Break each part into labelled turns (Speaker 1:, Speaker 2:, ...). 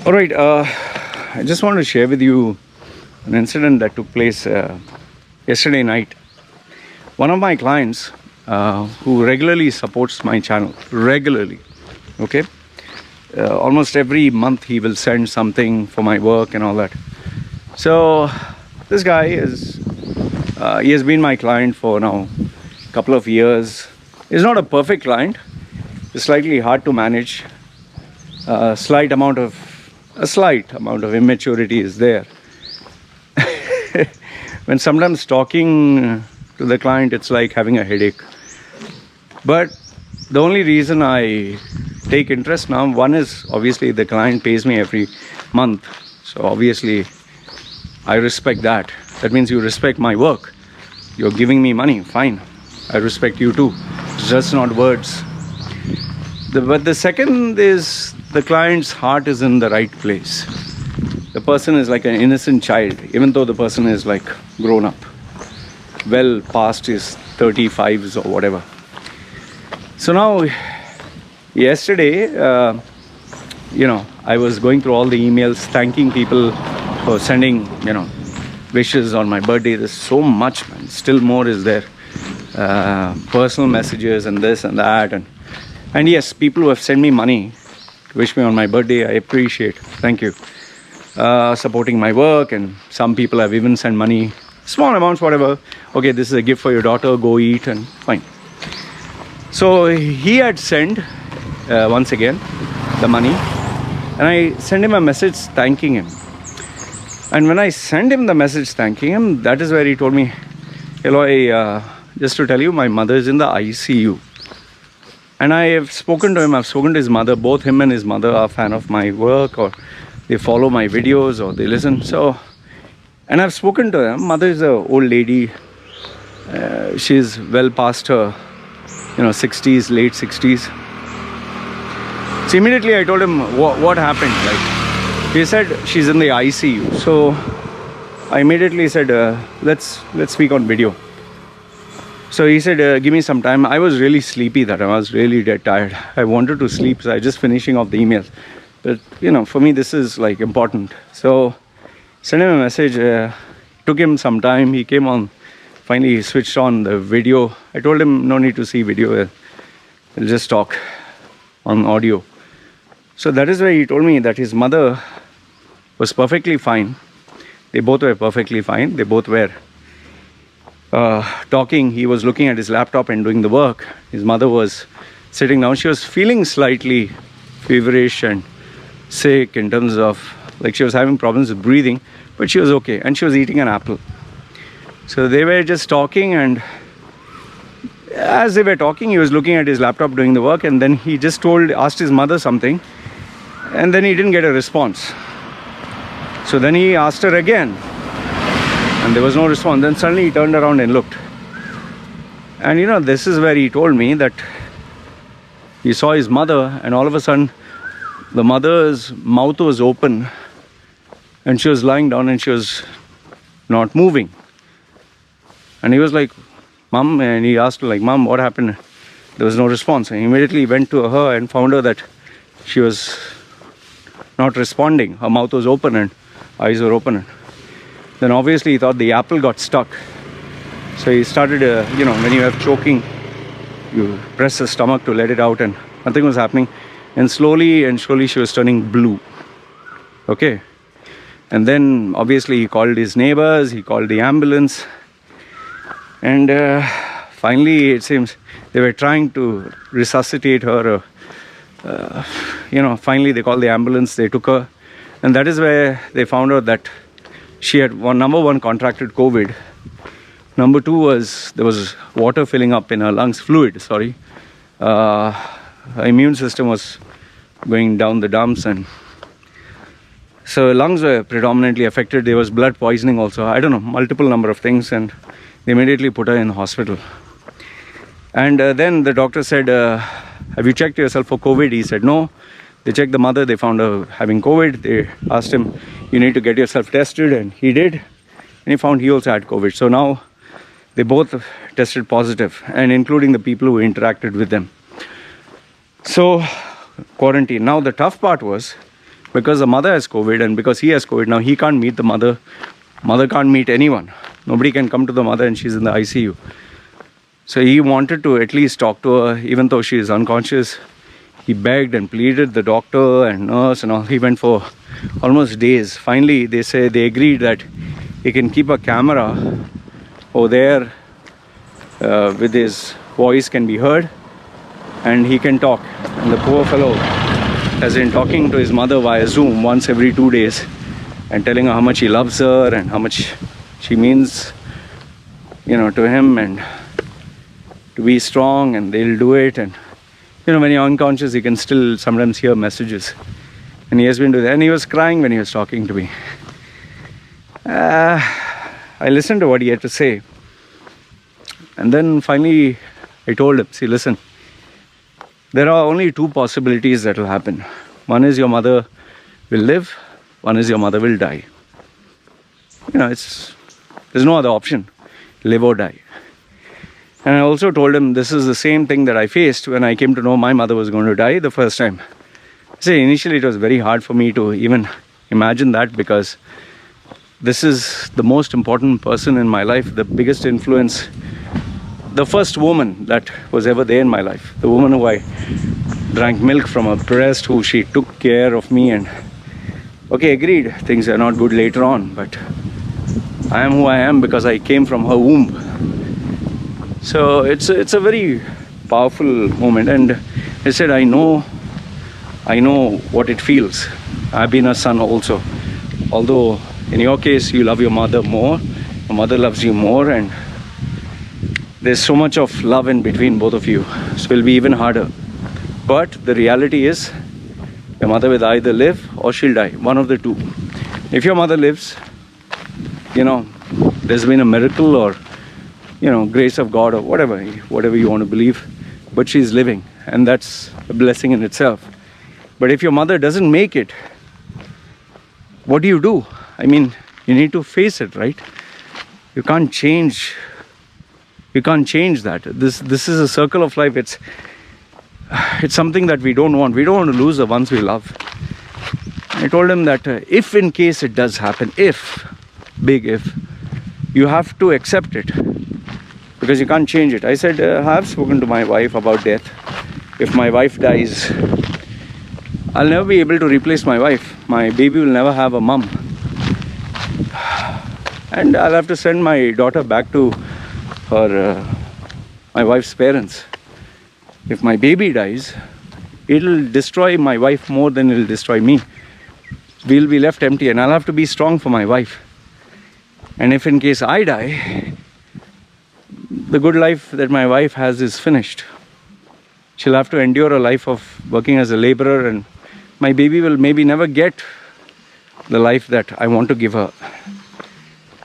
Speaker 1: All right, I just want to share with you an incident that took place yesterday night. One of my clients who regularly supports my channel, okay? Almost every month he will send something for my work and all that. So this guy he has been my client for now a couple of years. He's not a perfect client. It's slightly hard to manage. A slight amount of immaturity is there. When sometimes talking to the client, it's like having a headache. But the only reason I take interest now, one is obviously the client pays me every month. So obviously I respect that. That means you respect my work. You're giving me money, fine. I respect you too. It's just not words. But the second is the client's heart is in the right place. The person is like an innocent child, even though the person is like grown up, well past his 35s or whatever. So now, yesterday, I was going through all the emails, thanking people for sending, wishes on my birthday. There's so much, man. Still more is there. Personal messages and this and that. And yes, people who have sent me money to wish me on my birthday, I appreciate. Thank you. Supporting my work, and some people have even sent money, small amounts, whatever. Okay, this is a gift for your daughter, go eat, and fine. So he had sent, once again, the money, and I sent him a message thanking him. And when I sent him the message thanking him, that is where he told me, hello, just to tell you, my mother is in the ICU. And I have spoken to him, I've spoken to his mother. Both him and his mother are a fan of my work, or they follow my videos, or they listen. So, and I've spoken to them. Mother is an old lady. She's well past her, 60s, late 60s. So immediately I told him what happened. Like, he said she's in the ICU. So I immediately said, let's speak on video. So he said, give me some time. I was really sleepy that time. I was really dead tired. I wanted to sleep, so I was just finishing off the emails. But, for me, this is like important. So sent him a message. Took him some time. He came on. Finally, he switched on the video. I told him, no need to see video. We'll just talk on audio. So that is where he told me that his mother was perfectly fine. They both were perfectly fine. They both were talking. He was looking at his laptop and doing the work. His mother was sitting down. She was feeling slightly feverish and sick in terms of, like, she was having problems with breathing, but she was okay, and she was eating an apple. So they were just talking, and as they were talking, he was looking at his laptop doing the work, and then he just asked his mother something, and then he didn't get a response. So then he asked her again, and there was no response. Then suddenly he turned around and looked. And this is where he told me that he saw his mother, and all of a sudden the mother's mouth was open, and she was lying down, and she was not moving. And he was like, Mom, and he asked her, like, Mom, what happened? There was no response. And he immediately went to her and found her that she was not responding. Her mouth was open and eyes were open. Then obviously he thought the apple got stuck. So he started, when you have choking, you press the stomach to let it out, and nothing was happening. And slowly she was turning blue. Okay. And then obviously he called his neighbors, he called the ambulance. And finally, it seems they were trying to resuscitate her. Finally they called the ambulance, they took her. And that is where they found out that she had, number one, contracted COVID. Number two was, there was water filling up in her lungs, fluid, sorry. Her immune system was going down the dumps, and so her lungs were predominantly affected. There was blood poisoning also. I don't know, multiple number of things, and they immediately put her in hospital. And then the doctor said, have you checked yourself for COVID? He said no. They checked the mother, they found her having COVID. They asked him, you need to get yourself tested, and he did. And he found he also had COVID. So now they both tested positive, and including the people who interacted with them. So quarantine. Now the tough part was, because the mother has COVID and because he has COVID, now he can't meet the mother. Mother can't meet anyone. Nobody can come to the mother and she's in the ICU. So he wanted to at least talk to her, even though she is unconscious. He begged and pleaded, the doctor and nurse and all. He went for almost days. Finally, they agreed that he can keep a camera over there with his voice can be heard and he can talk. And the poor fellow has been talking to his mother via Zoom once every 2 days and telling her how much he loves her and how much she means, to him, and to be strong, and they'll do it. And when you're unconscious, you can still sometimes hear messages. And he has been doing that. And he was crying when he was talking to me. I listened to what he had to say. And then finally, I told him, see, listen, there are only two possibilities that will happen. One is your mother will live. One is your mother will die. There's no other option, live or die. And I also told him this is the same thing that I faced when I came to know my mother was going to die the first time. See, initially it was very hard for me to even imagine that, because this is the most important person in my life, the biggest influence, the first woman that was ever there in my life, the woman who I drank milk from her breast, who she took care of me. And okay, agreed, things are not good later on, but I am who I am because I came from her womb. So it's a very powerful moment. And I said, I know what it feels. I've been a son also. Although in your case you love your mother more, your mother loves you more, and there's so much of love in between both of you, so it'll be even harder. But the reality is, your mother will either live or she'll die, one of the two. If your mother lives, there's been a miracle, or grace of God, or whatever you want to believe, but she's living, and that's a blessing in itself. But if your mother doesn't make it, what do you do? I mean, you need to face it, right? You can't change that. This is a circle of life. It's something that we don't want. We don't want to lose the ones we love. I told him that if in case it does happen, big if, you have to accept it, because you can't change it. I said, I have spoken to my wife about death. If my wife dies, I'll never be able to replace my wife. My baby will never have a mum. And I'll have to send my daughter back to my wife's parents. If my baby dies, it'll destroy my wife more than it'll destroy me. We'll be left empty, and I'll have to be strong for my wife. And if in case I die, the good life that my wife has is finished. She'll have to endure a life of working as a laborer, and my baby will maybe never get the life that I want to give her.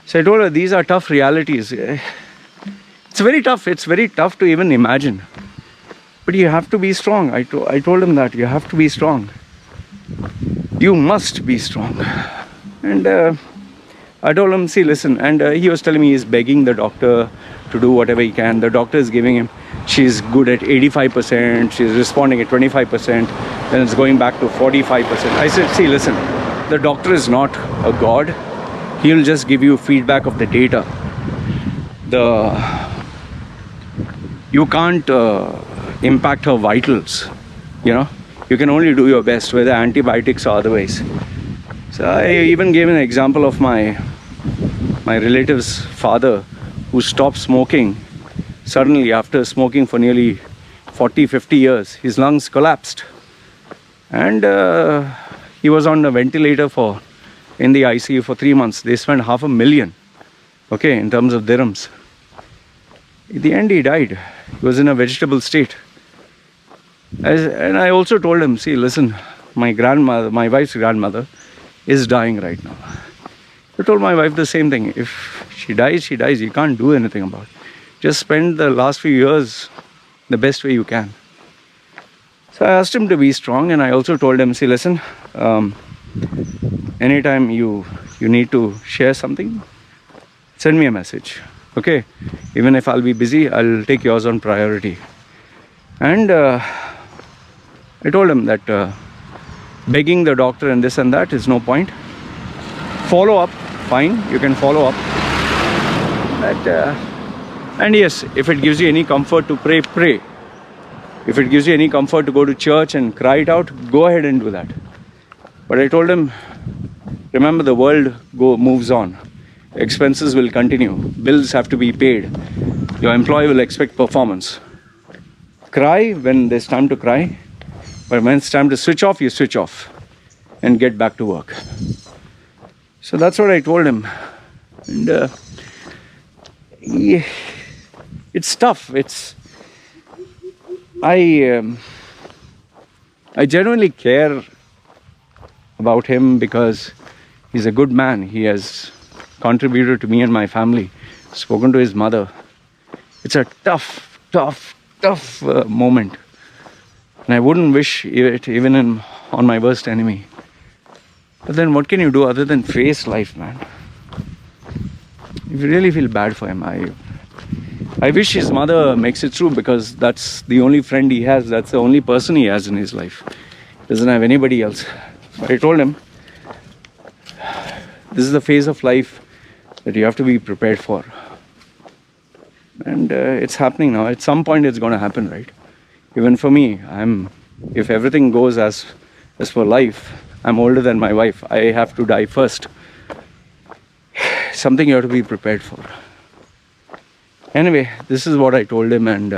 Speaker 1: So I told her, these are tough realities. It's very tough. It's very tough to even imagine. But you have to be strong. I told him that you have to be strong. You must be strong. And I told him, see, listen. And he was telling me he's begging the doctor to do whatever he can. The doctor is giving him, she's good at 85%, she's responding at 25%, then it's going back to 45%. I said, see, listen, the doctor is not a god. He'll just give you feedback of the data. You can't impact her vitals, You can only do your best, whether antibiotics or otherwise. So I even gave an example of my relative's father, who stopped smoking. Suddenly, after smoking for nearly 40-50 years, his lungs collapsed. And he was on a ventilator in the ICU for 3 months. They spent $500,000, in terms of dirhams. In the end, he died. He was in a vegetable state. And I also told him, see, listen, my wife's grandmother is dying right now. I told my wife the same thing. If she dies, she dies. You can't do anything about it. Just spend the last few years the best way you can. So I asked him to be strong, and I also told him, see, listen, anytime you need to share something, send me a message. Okay? Even if I'll be busy, I'll take yours on priority. And I told him that begging the doctor and this and that is no point. Follow up, fine, you can follow up. But, and yes, if it gives you any comfort to pray, pray. If it gives you any comfort to go to church and cry it out, go ahead and do that. But I told him, remember, the world moves on. Expenses will continue. Bills have to be paid. Your employee will expect performance. Cry when there's time to cry. But when it's time to switch off, you switch off and get back to work. So that's what I told him. And yeah, it's tough. I genuinely care about him because he's a good man. He has contributed to me and my family, spoken to his mother. It's a tough moment. And I wouldn't wish it even on my worst enemy. But then what can you do other than face life, man? You really feel bad for him. I wish his mother makes it through, because that's the only friend he has. That's the only person he has in his life. He doesn't have anybody else. So I told him, this is the phase of life that you have to be prepared for. And it's happening now. At some point it's going to happen, right? Even for me, if everything goes as per life, I'm older than my wife. I have to die first. Something you have to be prepared for. Anyway, this is what I told him, and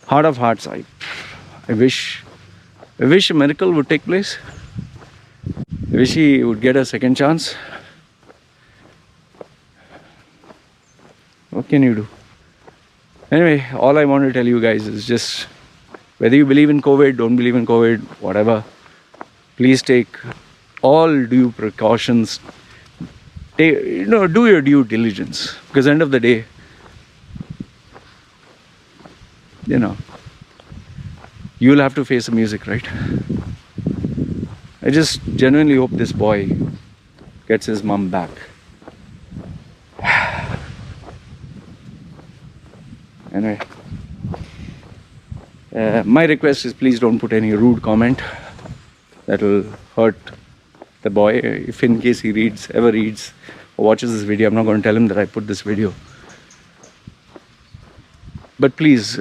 Speaker 1: heart of hearts, I wish a miracle would take place. I wish he would get a second chance. What can you do? Anyway, all I want to tell you guys is just, whether you believe in COVID, don't believe in COVID, whatever, please take all due precautions. Do your due diligence, because end of the day, you'll have to face the music, right? I just genuinely hope this boy gets his mom back. Anyway, my request is, please don't put any rude comment that will hurt the boy. If in case he ever reads or watches this video, I'm not going to tell him that I put this video. But please,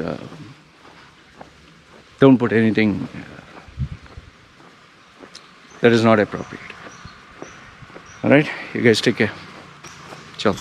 Speaker 1: don't put anything that is not appropriate. Alright, you guys take care. Ciao.